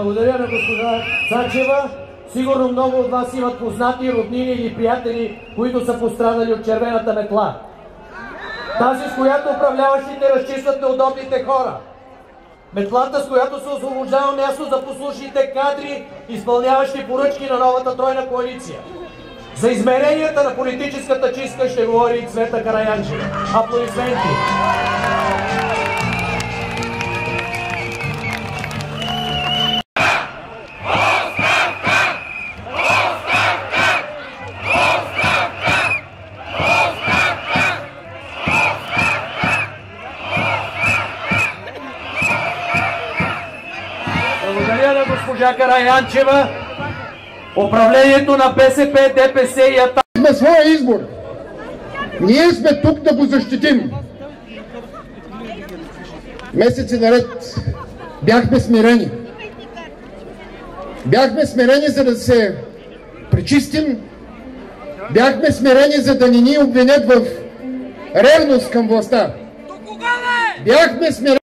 Благодаря на госпожа Цачева. Сигурно много от вас имат познати, роднини или приятели, които са пострадали от червената метла. Тази, с която управляващите разчистват неудобните хора. Метлата, с която се освобождава място за послушните кадри, изпълняващи поръчки на новата тройна коалиция. За измеренията на политическата чистка ще говори и Цвета Караянчева. Аплодисменти! Благодаря на госпожа Караянчева. Управлението на БСП, ДПС и АТА. Сме своя избор. Ние сме тук да го защитим. Месеци наред бяхме смирени. Бяхме смирени, за да се пречистим. Бяхме смирени, за да не ни обвинят в ревност към властта. Бяхме смирени.